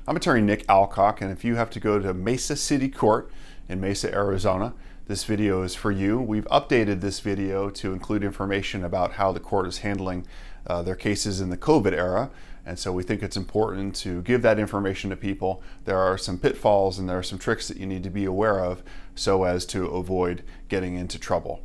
I'm attorney Nick Alcock, and if you have to go to Mesa City Court in Mesa, Arizona, this video is for you. We've updated this video to include information about how the court is handling their cases in the COVID era, and so we think it's important to give that information to people. There are some pitfalls and there are some tricks that you need to be aware of so as to avoid getting into trouble.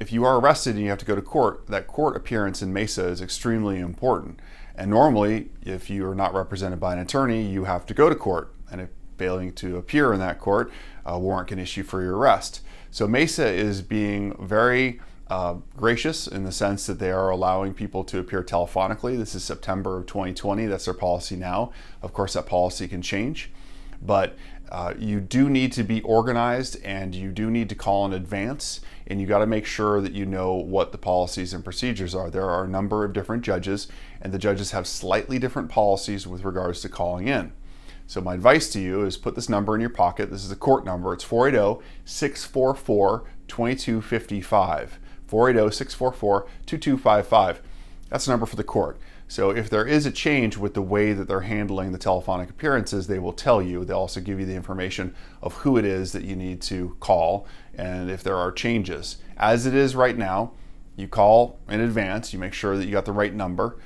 If you are arrested and you have to go to court, that court appearance in Mesa is extremely important. And normally, if you are not represented by an attorney, you have to go to court. And if failing to appear in that court, a warrant can issue for your arrest. So Mesa is being very gracious in the sense that they are allowing people to appear telephonically. This is September of 2020. That's their policy now. Of course, that policy can change. But you do need to be organized and you do need to call in advance, and you got to make sure that you know what the policies and procedures are. There are a number of different judges, and the judges have slightly different policies with regards to calling in. So my advice to you is put this number in your pocket. This is a court number. It's 480-644-2255. 480-644-2255. That's the number for the court. So if there is a change with the way that they're handling the telephonic appearances, they will tell you. They'll also give you the information of who it is that you need to call and if there are changes. As it is right now, you call in advance, you make sure that you got the right number,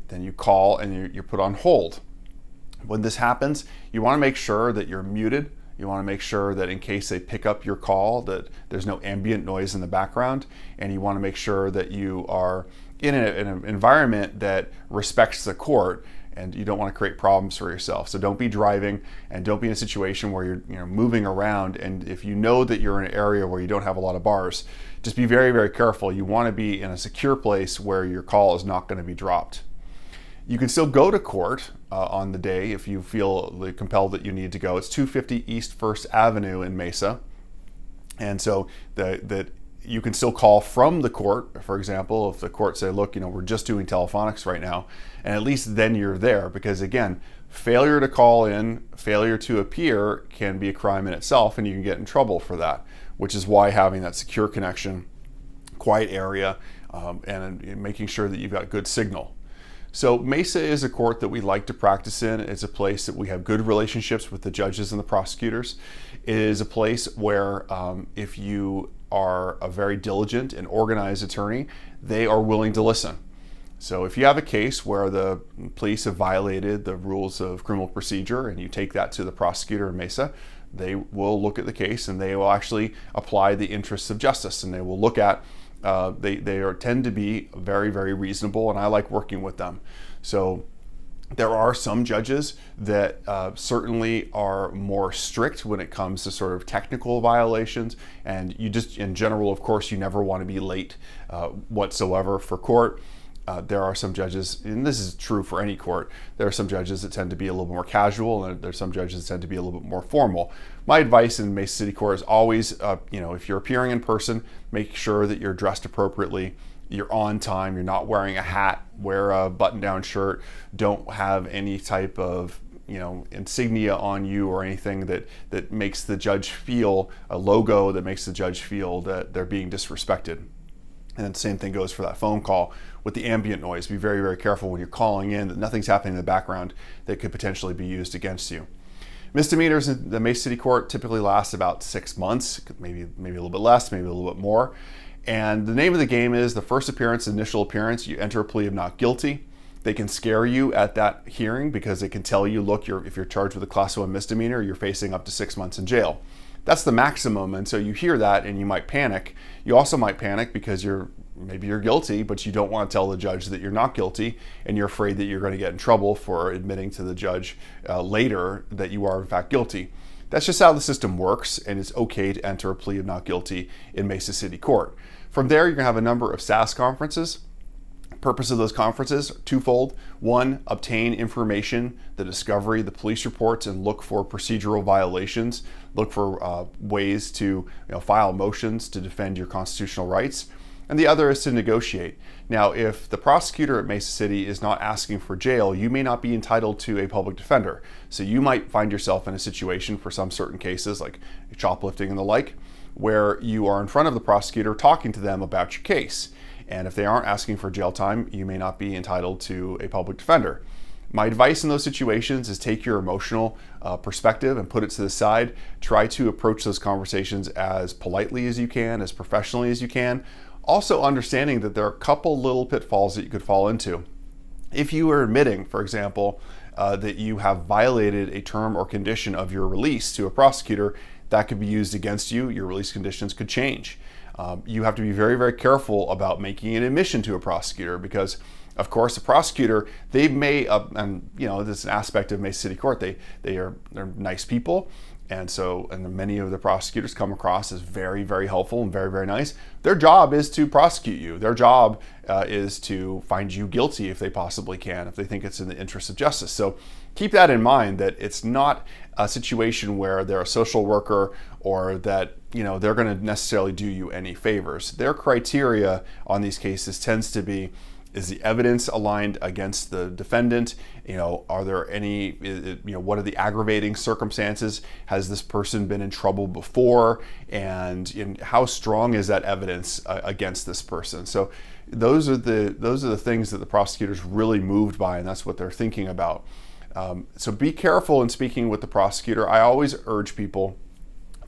then you call and you're put on hold. When this happens, you want to make sure that you're muted. You want to make sure that in case they pick up your call, that there's no ambient noise in the background, and you want to make sure that you are in an environment that respects the court, and you don't want to create problems for yourself. So don't be driving and don't be in a situation where you're moving around, and if you know that you're in an area where you don't have a lot of bars, just be very, very careful. You want to be in a secure place where your call is not going to be dropped. You can still go to court on the day if you feel compelled that you need to go. It's 250 East 1st Avenue in Mesa, and so that you can still call from the court. For example, if the court say, look, we're just doing telephonics right now, and at least then you're there, because again, failure to call in, failure to appear can be a crime in itself, and you can get in trouble for that, which is why having that secure connection, quiet area, and making sure that you've got good signal. So Mesa is a court that we like to practice in. It's a place that we have good relationships with the judges and the prosecutors. It is a place where if you are a very diligent and organized attorney, they are willing to listen. So if you have a case where the police have violated the rules of criminal procedure and you take that to the prosecutor in Mesa, they will look at the case and they will actually apply the interests of justice, and they will look at they tend to be very, very reasonable, and I like working with them. So there are some judges that certainly are more strict when it comes to sort of technical violations, and you just, in general, of course, you never want to be late whatsoever for court. There are some judges, and this is true for any court, there are some judges that tend to be a little more casual, and there's some judges that tend to be a little bit more formal. My advice in Mesa City Court is always, if you're appearing in person, make sure that you're dressed appropriately, you're on time, you're not wearing a hat, wear a button-down shirt, don't have any type of insignia on you or anything that makes the judge feel, a logo that makes the judge feel that they're being disrespected. And then the same thing goes for that phone call with the ambient noise. Be very, very careful when you're calling in that nothing's happening in the background that could potentially be used against you. Misdemeanors in the Mesa City Court typically last about 6 months, maybe a little bit less, maybe a little bit more. And the name of the game is the first appearance, initial appearance, you enter a plea of not guilty. They can scare you at that hearing because they can tell you, look, if you're charged with a class 1 misdemeanor, you're facing up to 6 months in jail. That's the maximum, and so you hear that and you might panic. You also might panic because maybe you're guilty, but you don't want to tell the judge that you're not guilty, and you're afraid that you're going to get in trouble for admitting to the judge later that you are in fact guilty. That's just how the system works, and it's okay to enter a plea of not guilty in Mesa City Court. From there, you're going to have a number of SAS conferences. Purpose of those conferences, twofold. One, obtain information, the discovery, the police reports, and look for procedural violations. Look for ways to file motions to defend your constitutional rights. And the other is to negotiate. Now, if the prosecutor at Mesa City is not asking for jail, you may not be entitled to a public defender. So you might find yourself in a situation for some certain cases, like shoplifting and the like, where you are in front of the prosecutor talking to them about your case. And if they aren't asking for jail time, you may not be entitled to a public defender. My advice in those situations is take your emotional perspective and put it to the side. Try to approach those conversations as politely as you can, as professionally as you can. Also understanding that there are a couple little pitfalls that you could fall into. If you are admitting, for example, that you have violated a term or condition of your release to a prosecutor, that could be used against you. Your release conditions could change. You have to be very, very careful about making an admission to a prosecutor because, of course, the prosecutor, they may, and this is an aspect of Mesa City Court, they're nice people. And many of the prosecutors come across as very, very helpful and very, very nice. Their job is to prosecute you. Their job is to find you guilty if they possibly can, if they think it's in the interest of justice. So keep that in mind, that it's not a situation where they're a social worker or that they're going to necessarily do you any favors. Their criteria on these cases tends to be, is the evidence aligned against the defendant? Are there any, what are the aggravating circumstances? Has this person been in trouble before? And how strong is that evidence against this person? So those are the things that the prosecutor's really moved by, and that's what they're thinking about. So be careful in speaking with the prosecutor. I always urge people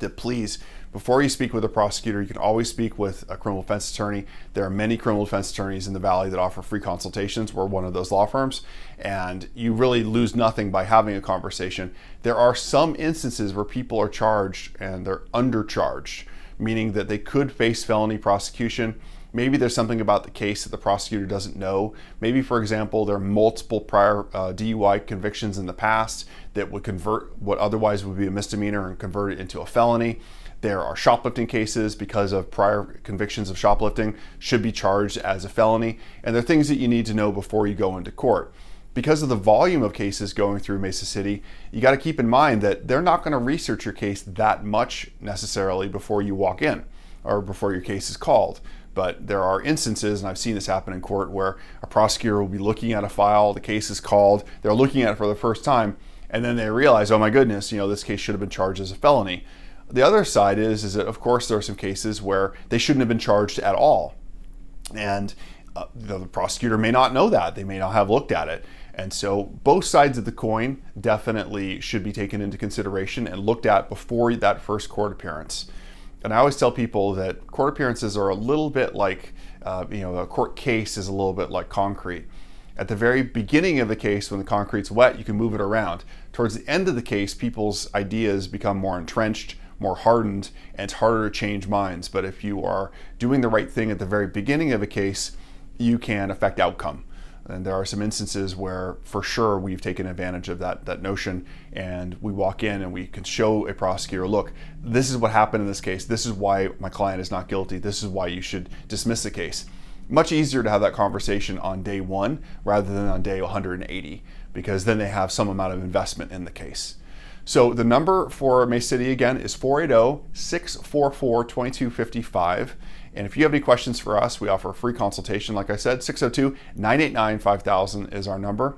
that please, before you speak with a prosecutor, you can always speak with a criminal defense attorney. There are many criminal defense attorneys in the Valley that offer free consultations. We're one of those law firms, and you really lose nothing by having a conversation. There are some instances where people are charged and they're undercharged, meaning that they could face felony prosecution. Maybe there's something about the case that the prosecutor doesn't know. Maybe, for example, there are multiple prior DUI convictions in the past that would convert what otherwise would be a misdemeanor and convert it into a felony. There are shoplifting cases because of prior convictions of shoplifting should be charged as a felony. And there are things that you need to know before you go into court. Because of the volume of cases going through Mesa City, you got to keep in mind that they're not going to research your case that much necessarily before you walk in or before your case is called. But there are instances, and I've seen this happen in court, where a prosecutor will be looking at a file, the case is called, they're looking at it for the first time, and then they realize, oh my goodness, this case should have been charged as a felony. The other side is that, of course, there are some cases where they shouldn't have been charged at all. And the prosecutor may not know that. They may not have looked at it. And so both sides of the coin definitely should be taken into consideration and looked at before that first court appearance. And I always tell people that court appearances are a little bit like, a court case is a little bit like concrete. At the very beginning of the case, when the concrete's wet, you can move it around. Towards the end of the case, people's ideas become more entrenched, more hardened, and it's harder to change minds. But if you are doing the right thing at the very beginning of a case, you can affect outcome. And there are some instances where, for sure, we've taken advantage of that notion, and we walk in and we can show a prosecutor, look, this is what happened in this case. This is why my client is not guilty. This is why you should dismiss the case. Much easier to have that conversation on day one rather than on day 180, because then they have some amount of investment in the case. So the number for Mesa City, again, is 480-644-2255. And if you have any questions for us, we offer a free consultation. Like I said, 602-989-5000 is our number.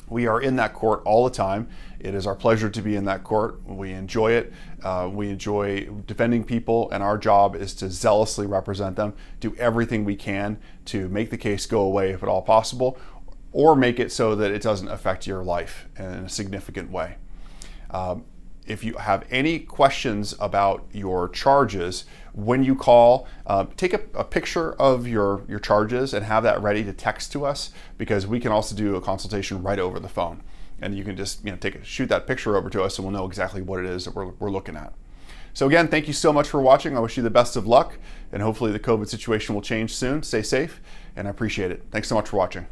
We are in that court all the time. It is our pleasure to be in that court. We enjoy it. We enjoy defending people, and our job is to zealously represent them, do everything we can to make the case go away if at all possible, or make it so that it doesn't affect your life in a significant way. If you have any questions about your charges, when you call, take a picture of your charges and have that ready to text to us, because we can also do a consultation right over the phone. And you can just shoot that picture over to us, and we'll know exactly what it is that we're looking at. So again, thank you so much for watching. I wish you the best of luck, and hopefully the COVID situation will change soon. Stay safe, and I appreciate it. Thanks so much for watching.